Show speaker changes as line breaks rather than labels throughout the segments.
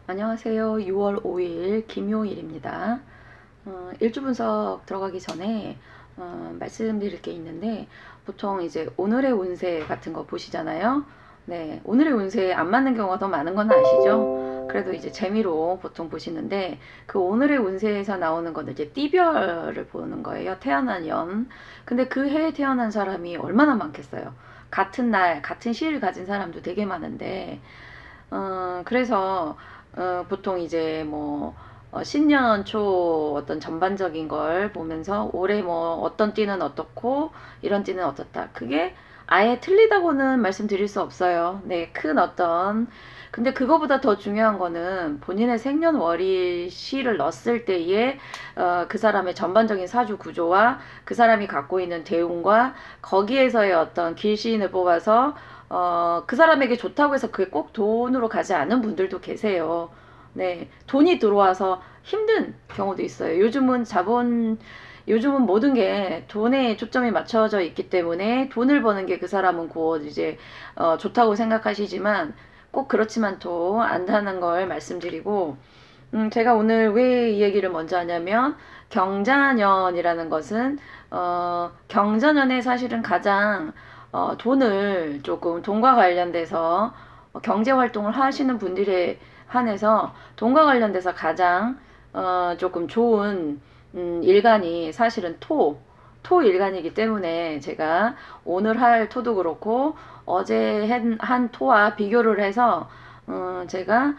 안녕하세요. 6월 5일 김요일입니다. 일주 분석 들어가기 전에 말씀드릴 게 있는데, 보통 이제 오늘의 운세 같은 거 보시잖아요. 네, 오늘의 운세에 안 맞는 경우가 더 많은 건 아시죠? 그래도 이제 재미로 보통 보시는데, 그 오늘의 운세에서 나오는 거는 이제 띠별을 보는 거예요. 태어난 연. 근데 그 해에 태어난 사람이 얼마나 많겠어요. 같은 날, 같은 시를 가진 사람도 되게 많은데, 그래서 보통 이제 뭐 신년 초 어떤 전반적인 걸 보면서 올해 뭐 어떤 띠는 어떻고 이런 띠는 어떻다. 그게 아예 틀리다고는 말씀드릴 수 없어요. 네, 큰 어떤 근데 그거보다 더 중요한 거는 본인의 생년월일 시를 넣었을 때의 그 사람의 전반적인 사주 구조와 그 사람이 갖고 있는 대운과 거기에서의 어떤 길시인을 뽑아서 그 사람에게 좋다고 해서 그게 꼭 돈으로 가지 않은 분들도 계세요. 네, 돈이 들어와서 힘든 경우도 있어요. 요즘은 모든 게 돈에 초점이 맞춰져 있기 때문에 돈을 버는 게 그 사람은 곧 이제 좋다고 생각하시지만 꼭 그렇지만 또 않다는 걸 말씀드리고, 제가 오늘 왜 이 얘기를 먼저 하냐면, 경자년이라는 것은 경자년에 사실은 가장 돈을 조금 돈과 관련돼서 경제 활동을 하시는 분들에 한해서 돈과 관련돼서 가장 조금 좋은 일간이 사실은 토 일간이기 때문에 제가 오늘 할 토도 그렇고 어제 한 토와 비교를 해서 제가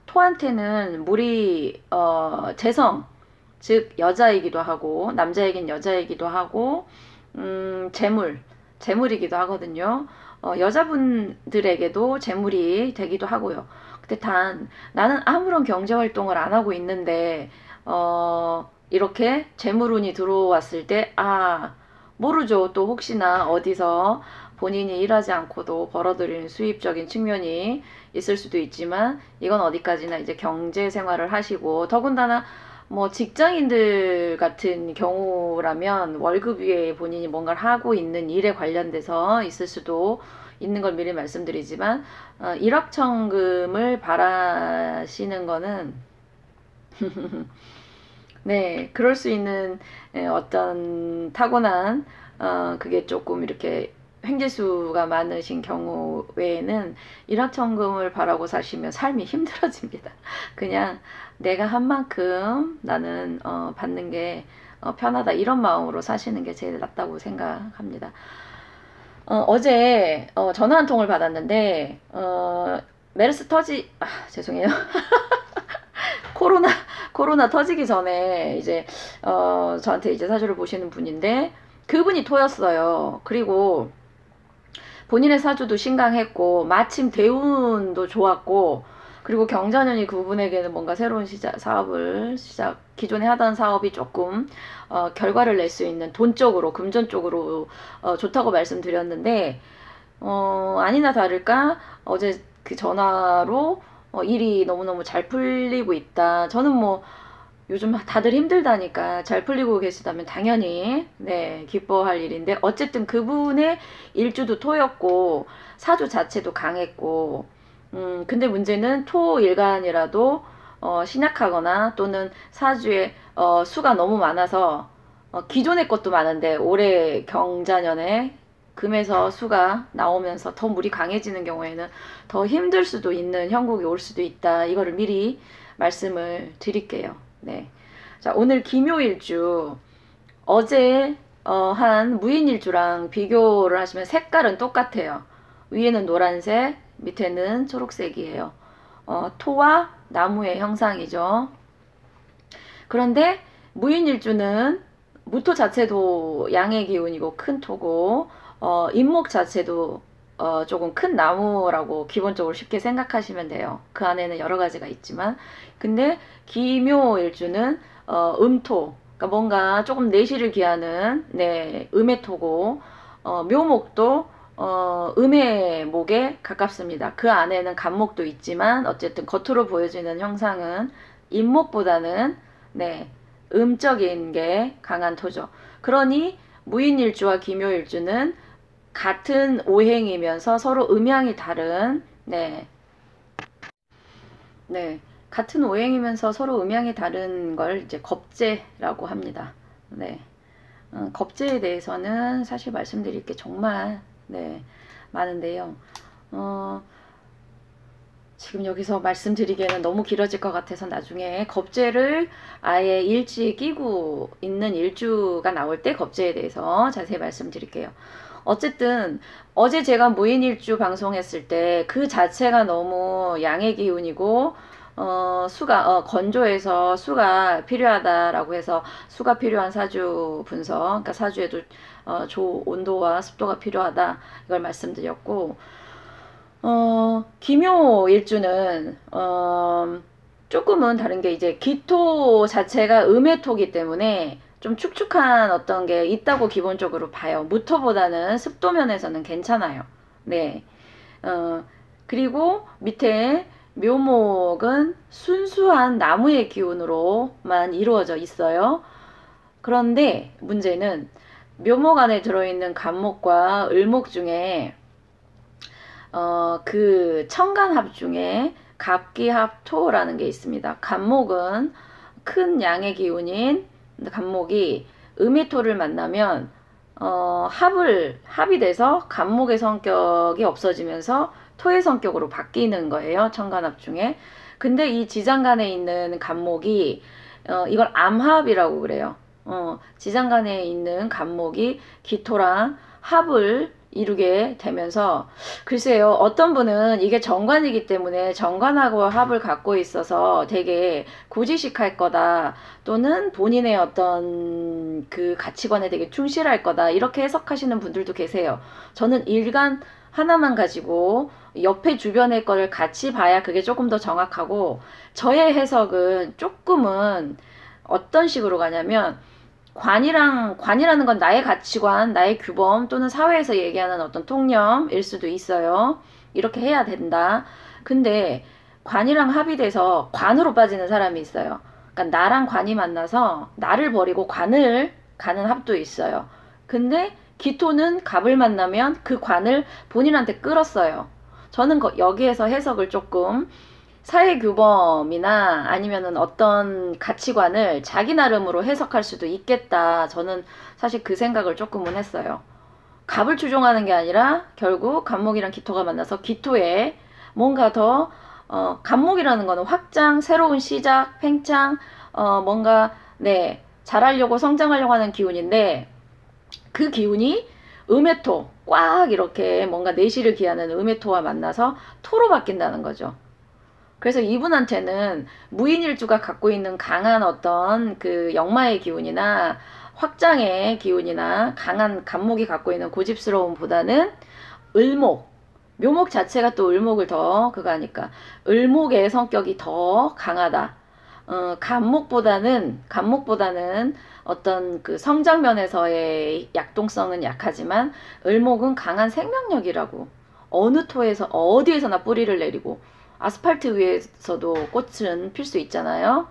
토한테는 물이 재성, 즉 여자이기도 하고 남자에겐 여자이기도 하고 재물이기도 하거든요. 여자분들에게도 재물이 되기도 하고요. 근데 단 나는 아무런 경제 활동을 안 하고 있는데 이렇게 재물운이 들어왔을 때 모르죠. 또 혹시나 어디서 본인이 일하지 않고도 벌어들이는 수입적인 측면이 있을 수도 있지만, 이건 어디까지나 이제 경제 생활을 하시고, 더군다나 뭐 직장인들 같은 경우라면 월급 위에 본인이 뭔가를 하고 있는 일에 관련돼서 있을 수도 있는 걸 미리 말씀드리지만, 일확천금을 바라시는 거는 네, 그럴 수 있는 어떤 타고난 그게 조금 이렇게 횡재수가 많으신 경우 외에는 일확천금을 바라고 사시면 삶이 힘들어집니다. 그냥 내가 한 만큼 나는 받는 게 편하다, 이런 마음으로 사시는 게 제일 낫다고 생각합니다. 어제 전화 한 통을 받았는데 메르스 죄송해요. 코로나 코로나 터지기 전에 이제 저한테 이제 사주를 보시는 분인데, 그분이 토였어요. 그리고 본인의 사주도 신강했고 마침 대운도 좋았고, 그리고 경자년이 그분에게는 뭔가 새로운 기존에 하던 사업이 조금 결과를 낼 수 있는 돈 쪽으로, 금전 쪽으로 좋다고 말씀드렸는데, 아니나 다를까 어제 그 전화로 일이 너무너무 잘 풀리고 있다. 저는 뭐 요즘 다들 힘들다니까 잘 풀리고 계시다면 당연히 네, 기뻐할 일인데, 어쨌든 그분의 일주도 토였고 사주 자체도 강했고, 근데 문제는 토 일간이라도 신약하거나 또는 사주에 수가 너무 많아서 기존의 것도 많은데 올해 경자년에 금에서 수가 나오면서 더 물이 강해지는 경우에는 더 힘들 수도 있는 형국이 올 수도 있다. 이거를 미리 말씀을 드릴게요. 네. 자, 오늘 김요일주 어제 한 무인일주랑 비교를 하시면 색깔은 똑같아요. 위에는 노란색, 밑에는 초록색이에요. 토와 나무의 형상이죠. 그런데 무인일주는 무토 자체도 양의 기운이고 큰 토고, 인목 자체도 조금 큰 나무라고 기본적으로 쉽게 생각하시면 돼요. 그 안에는 여러 가지가 있지만, 근데 기묘일주는 음토, 그러니까 뭔가 조금 내실을 기하는 네, 음의 토고, 묘목도 음의 목에 가깝습니다. 그 안에는 간목도 있지만 어쨌든 겉으로 보여지는 형상은 인목보다는 네, 음적인 게 강한 토죠. 그러니 무인일주와 기묘일주는 같은 오행이면서 서로 음양이 다른 네, 네, 같은 오행이면서 서로 음양이 다른 걸 이제 겁재라고 합니다. 네, 겁재에 대해서는 사실 말씀드릴 게 정말 네, 많은데요. 어, 지금 여기서 말씀드리기에는 너무 길어질 것 같아서 나중에 겁재를 아예 일지에 끼고 있는 일주가 나올 때 겁재에 대해서 자세히 말씀드릴게요. 어쨌든 어제 제가 무인일주 방송했을 때 그 자체가 너무 양의 기운이고 수가 건조해서 수가 필요하다라고 해서 수가 필요한 사주 분석, 그러니까 사주에도 온도와 습도가 필요하다 이걸 말씀드렸고, 기묘일주는 조금은 다른 게 이제 기토 자체가 음해토기 때문에 좀 축축한 어떤 게 있다고 기본적으로 봐요. 무토보다는 습도 면에서는 괜찮아요. 네. 그리고 밑에 묘목은 순수한 나무의 기운으로만 이루어져 있어요. 그런데 문제는 묘목 안에 들어있는 간목과 을목 중에 그 청간합 중에 갑기합토라는 게 있습니다. 간목은 큰 양의 기운인 간목이 음해토를 만나면 합이 돼서 간목의 성격이 없어지면서 토의 성격으로 바뀌는 거예요. 청간합 중에. 근데 이 지장간에 있는 간목이 이걸 암합이라고 그래요. 지장간에 있는 간목이 기토랑 합을 이루게 되면서, 글쎄요, 어떤 분은 이게 정관이기 때문에 정관하고 합을 갖고 있어서 되게 고지식할 거다, 또는 본인의 어떤 그 가치관에 되게 충실할 거다, 이렇게 해석하시는 분들도 계세요. 저는 일간 하나만 가지고 옆에 주변의 거를 같이 봐야 그게 조금 더 정확하고, 저의 해석은 조금은 어떤 식으로 가냐면, 관이라는 건 나의 가치관, 나의 규범, 또는 사회에서 얘기하는 어떤 통념일 수도 있어요. 이렇게 해야 된다. 근데 관이랑 합의돼서 관으로 빠지는 사람이 있어요. 그러니까 나랑 관이 만나서 나를 버리고 관을 가는 합도 있어요. 근데 기토는 갑을 만나면 그 관을 본인한테 끌었어요. 저는 여기에서 해석을 조금 사회 규범이나 아니면은 어떤 가치관을 자기 나름으로 해석할 수도 있겠다. 저는 사실 그 생각을 조금은 했어요. 갑을 추종하는 게 아니라 결국 갑목이랑 기토가 만나서 기토에 뭔가 더 갑목이라는 거는 확장, 새로운 시작, 팽창, 뭔가 네, 잘하려고 성장하려고 하는 기운인데, 그 기운이 음해토, 꽉 이렇게 뭔가 내실을 기하는 음해토와 만나서 토로 바뀐다는 거죠. 그래서 이분한테는 무인일주가 갖고 있는 강한 어떤 그 역마의 기운이나 확장의 기운이나 강한 간목이 갖고 있는 고집스러움보다는 을목, 묘목 자체가 또 을목을 더 그거 하니까 을목의 성격이 더 강하다. 간목보다는 어떤 그 성장 면에서의 약동성은 약하지만 을목은 강한 생명력이라고. 어느 토에서 어디에서나 뿌리를 내리고 아스팔트 위에서도 꽃은 필 수 있잖아요.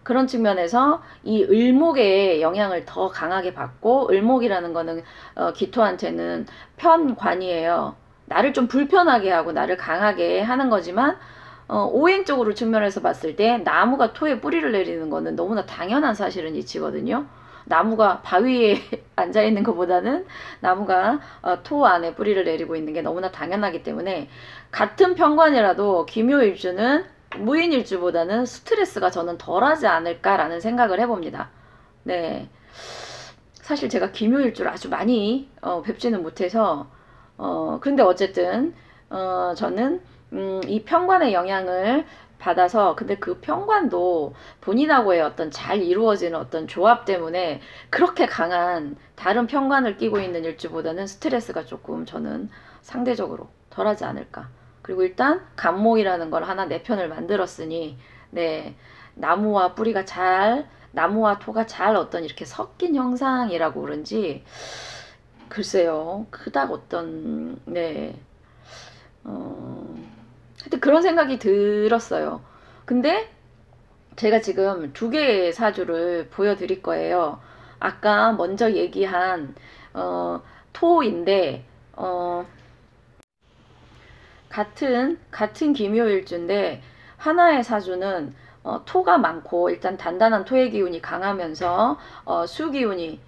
그런 측면에서 이 을목의 영향을 더 강하게 받고, 을목이라는 거는 기토한테는 편관이에요. 나를 좀 불편하게 하고 나를 강하게 하는 거지만, 오행적으로 측면에서 봤을 때 나무가 토에 뿌리를 내리는 거는 너무나 당연한 사실은 이치거든요. 나무가 바위에 앉아 있는 것보다는 나무가 토 안에 뿌리를 내리고 있는 게 너무나 당연하기 때문에, 같은 편관이라도 기묘일주는 무인일주보다는 스트레스가 저는 덜하지 않을까라는 생각을 해봅니다. 네, 사실 제가 기묘일주를 아주 많이 뵙지는 못해서 근데 어쨌든 저는 이 편관의 영향을 받아서, 근데 그 편관도 본인하고의 어떤 잘 이루어지는 어떤 조합 때문에 그렇게 강한 다른 편관을 끼고 있는 일주보다는 스트레스가 조금 저는 상대적으로 덜하지 않을까. 그리고 일단 간목이라는 걸 하나 내 편을 만들었으니, 네, 나무와 토가 잘 어떤 이렇게 섞인 형상이라고 그런지 글쎄요, 그닥 어떤 네, 하여튼 그런 생각이 들었어요. 근데 제가 지금 두 개의 사주를 보여드릴 거예요. 아까 먼저 얘기한 토인데 같은 기묘일주인데 하나의 사주는 토가 많고 일단 단단한 토의 기운이 강하면서 수 기운이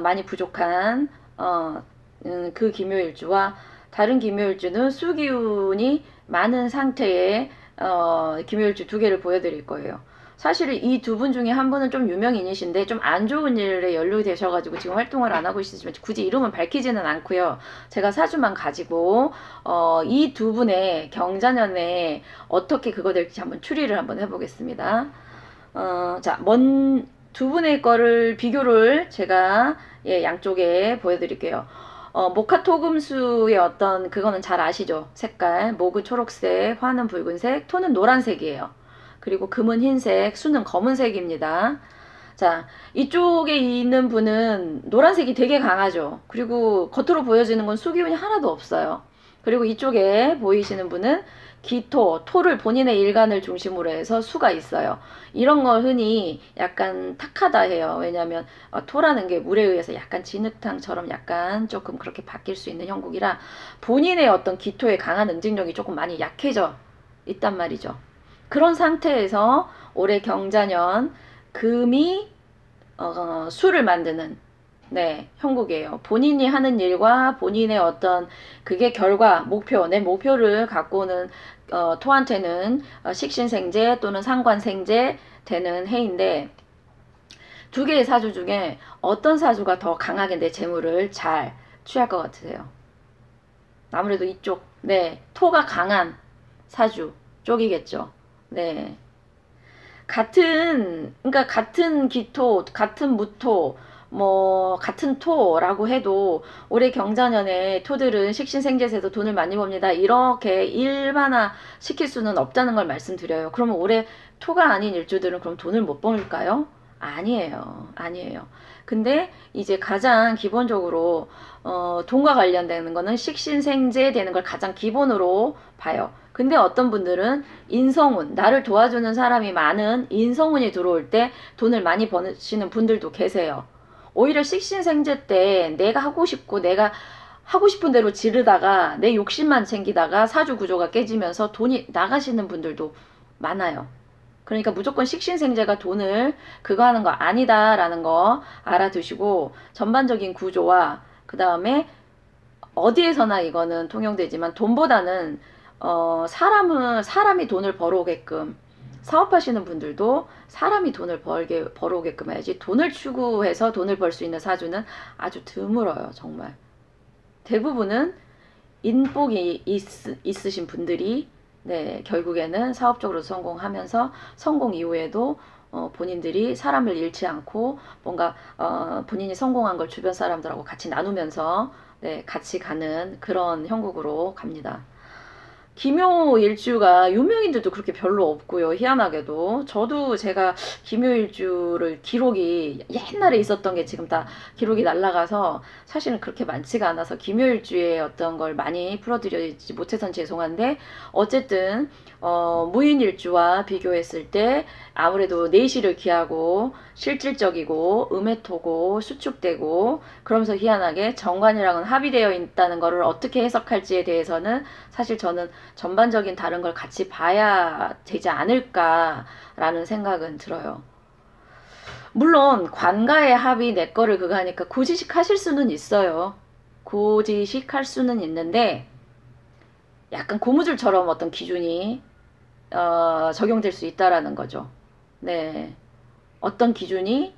많이 부족한 그 기묘일주와 다른 기묘일주는 수 기운이 많은 상태의 기묘일주 두 개를 보여드릴 거예요. 사실 이 두 분 중에 한 분은 좀 유명인이신데 좀 안 좋은 일에 연루되셔가지고 지금 활동을 안 하고 있으시지만 굳이 이름은 밝히지는 않고요. 제가 사주만 가지고 이 두 분의 경자년에 어떻게 그거 될지 한번 추리를 한번 해보겠습니다. 자, 두 분의 거를 비교를 제가 양쪽에 보여드릴게요. 모카토금수의 어떤 그거는 잘 아시죠? 색깔 목은 초록색, 화는 붉은색, 토는 노란색이에요. 그리고 금은 흰색, 수는 검은색입니다. 자, 이쪽에 있는 분은 노란색이 되게 강하죠. 그리고 겉으로 보여지는 건 수기운이 하나도 없어요. 그리고 이쪽에 보이시는 분은 기토, 토를 본인의 일간을 중심으로 해서 수가 있어요. 이런 걸 흔히 약간 탁하다 해요. 왜냐하면 토라는 게 물에 의해서 약간 진흙탕처럼 약간 조금 그렇게 바뀔 수 있는 형국이라 본인의 어떤 기토의 강한 응징력이 조금 많이 약해져 있단 말이죠. 그런 상태에서 올해 경자년 금이 수를 만드는 형국이에요. 본인이 하는 일과 본인의 어떤 그게 결과, 목표, 내 목표를 갖고 오는 토한테는 식신생재 또는 상관생재 되는 해인데 두 개의 사주 중에 어떤 사주가 더 강하게 내 재물을 잘 취할 것 같으세요? 아무래도 이쪽, 토가 강한 사주 쪽이겠죠. 그러니까 같은 기토, 같은 무토, 같은 토라고 해도 올해 경자년에 토들은 식신생재에서 돈을 많이 법니다. 이렇게 일반화 시킬 수는 없다는 걸 말씀드려요. 그러면 올해 토가 아닌 일주들은 그럼 돈을 못 벌까요? 아니에요. 근데 이제 가장 기본적으로 돈과 관련되는 거는 식신생재 되는 걸 가장 기본으로 봐요. 근데 어떤 분들은 인성운, 나를 도와주는 사람이 많은 인성운이 들어올 때 돈을 많이 버시는 분들도 계세요. 오히려 식신생재 때 내가 하고 싶은 대로 지르다가 내 욕심만 챙기다가 사주 구조가 깨지면서 돈이 나가시는 분들도 많아요. 그러니까 무조건 식신생재가 돈을 그거 하는 거 아니다라는 거 알아두시고 전반적인 구조와 그 다음에 어디에서나 이거는 통용되지만 돈보다는 사람이 돈을 벌어오게끔 사업하시는 분들도 사람이 돈을 벌어오게끔 해야지 돈을 추구해서 돈을 벌 수 있는 사주는 아주 드물어요. 정말 대부분은 인복이 있으신 분들이 결국에는 사업적으로 성공하면서 성공 이후에도 본인들이 사람을 잃지 않고 뭔가 본인이 성공한 걸 주변 사람들하고 같이 나누면서 같이 가는 그런 형국으로 갑니다. 기묘일주가 유명인들도 그렇게 별로 없고요. 희한하게도 저도 제가 기묘일주를 기록이 옛날에 있었던 게 지금 다 기록이 날라가서 사실은 그렇게 많지가 않아서 기묘일주의 어떤 걸 많이 풀어드리지 못해서 죄송한데 어쨌든 무인일주와 비교했을 때 아무래도 내시를 귀하고 실질적이고 음해토고 수축되고 그러면서 희한하게 정관이랑은 합의되어 있다는 것을 어떻게 해석할지에 대해서는 사실 저는 전반적인 다른 걸 같이 봐야 되지 않을까라는 생각은 들어요. 물론 관가의 합이 내 거를 그거 하니까 고지식 하실 수는 있어요. 고지식 할 수는 있는데 약간 고무줄처럼 어떤 기준이 적용될 수 있다라는 거죠. 어떤 기준이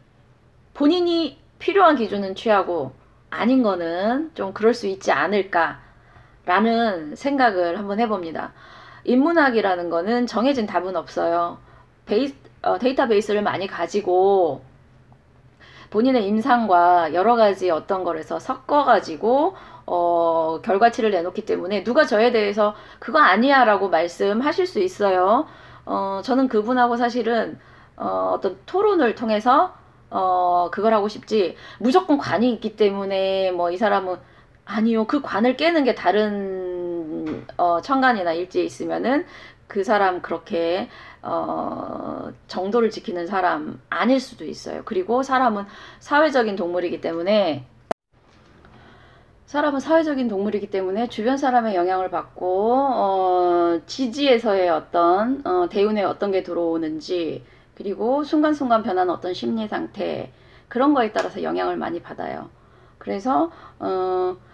본인이 필요한 기준은 취하고 아닌 거는 좀 그럴 수 있지 않을까 라는 생각을 한번 해봅니다. 인문학이라는 거는 정해진 답은 없어요. 데이터베이스를 많이 가지고 본인의 임상과 여러 가지 어떤 거에서 섞어가지고 결과치를 내놓기 때문에 누가 저에 대해서 그거 아니야 라고 말씀하실 수 있어요. 저는 그분하고 사실은 어떤 토론을 통해서 그걸 하고 싶지 무조건 관이 있기 때문에 뭐 이 사람은 아니요 그 관을 깨는 게 다른 천간이나 일지에 있으면은 그 사람 그렇게 정도를 지키는 사람 아닐 수도 있어요. 그리고 사람은 사회적인 동물이기 때문에 사람은 사회적인 동물이기 때문에 주변 사람의 영향을 받고 지지에서의 어떤 대운에 어떤 게 들어오는지, 그리고 순간순간 변하는 어떤 심리 상태, 그런 거에 따라서 영향을 많이 받아요. 그래서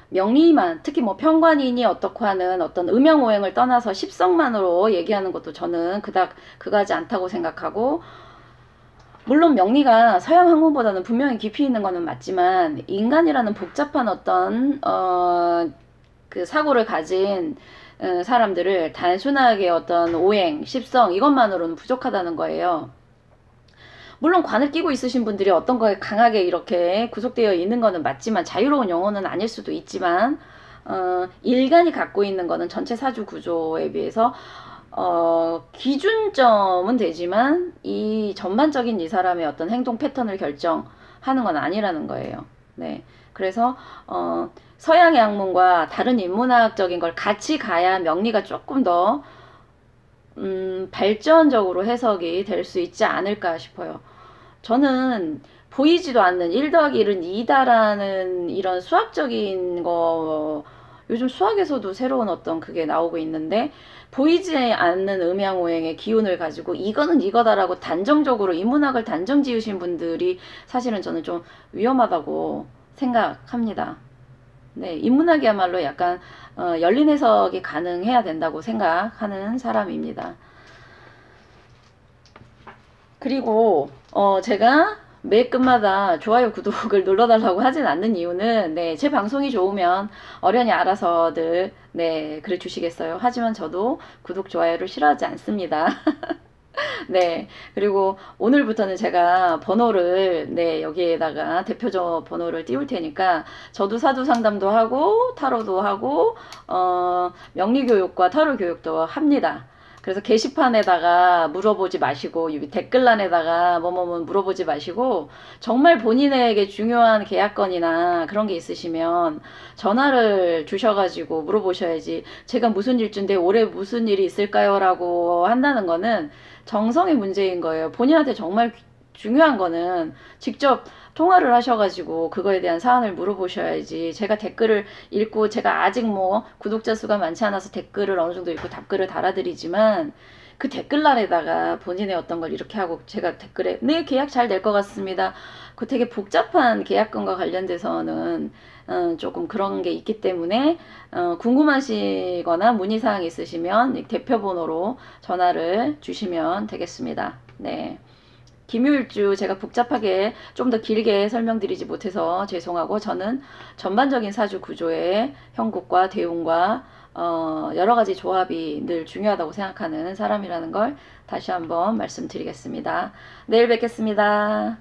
명리만, 특히 뭐 편관인이 어떻고 하는 어떤 음양오행을 떠나서 십성만으로 얘기하는 것도 저는 그닥 그가지 않다고 생각하고, 물론 명리가 서양 학문보다는 분명히 깊이 있는 거는 맞지만, 인간이라는 복잡한 어떤 그 사고를 가진 사람들을 단순하게 어떤 오행, 십성 이것만으로는 부족하다는 거예요. 물론 관을 끼고 있으신 분들이 어떤 거에 강하게 이렇게 구속되어 있는 거는 맞지만, 자유로운 영혼은 아닐 수도 있지만, 일간이 갖고 있는 거는 전체 사주 구조에 비해서 기준점은 되지만 이 전반적인 이 사람의 어떤 행동 패턴을 결정하는 건 아니라는 거예요. 네. 그래서 서양의 학문과 다른 인문학적인 걸 같이 가야 명리가 조금 더 발전적으로 해석이 될 수 있지 않을까 싶어요. 저는 보이지도 않는 1 더하기 1은 2다라는 이런 수학적인 거, 요즘 수학에서도 새로운 어떤 그게 나오고 있는데, 보이지 않는 음양오행의 기운을 가지고 이거는 이거다라고 단정적으로 인문학을 단정 지으신 분들이 사실은 저는 좀 위험하다고 생각합니다. 네, 인문학이야말로 약간 열린 해석이 가능해야 된다고 생각하는 사람입니다. 그리고 제가 매 끝마다 좋아요 구독을 눌러달라고 하진 않는 이유는, 네, 제 방송이 좋으면 어련히 알아서들 네 그래 주시겠어요. 하지만 저도 구독 좋아요를 싫어하지 않습니다. 네, 그리고 오늘부터는 제가 번호를 네 여기에다가 대표적 번호를 띄울 테니까, 저도 사주 상담도 하고 타로도 하고 명리교육과 타로 교육도 합니다. 그래서 게시판에다가 물어보지 마시고, 댓글란에다가 뭐뭐뭐 물어보지 마시고, 정말 본인에게 중요한 계약건이나 그런 게 있으시면 전화를 주셔가지고 물어보셔야지, 제가 무슨 일주인데 올해 무슨 일이 있을까요? 라고 한다는 거는 정성의 문제인 거예요. 본인한테 정말 중요한 거는 직접 통화를 하셔가지고 그거에 대한 사안을 물어보셔야지, 제가 댓글을 읽고, 제가 아직 뭐 구독자 수가 많지 않아서 댓글을 어느 정도 읽고 답글을 달아드리지만, 그 댓글란에다가 본인의 어떤 걸 이렇게 하고 제가 댓글에 네 계약 잘 될 것 같습니다, 그 되게 복잡한 계약건과 관련돼서는 조금 그런 게 있기 때문에 궁금하시거나 문의사항 있으시면 대표번호로 전화를 주시면 되겠습니다. 네. 김요일주 제가 복잡하게 좀 더 길게 설명드리지 못해서 죄송하고, 저는 전반적인 사주 구조의 형국과 대운과 여러가지 조합이 늘 중요하다고 생각하는 사람이라는 걸 다시 한번 말씀드리겠습니다. 내일 뵙겠습니다.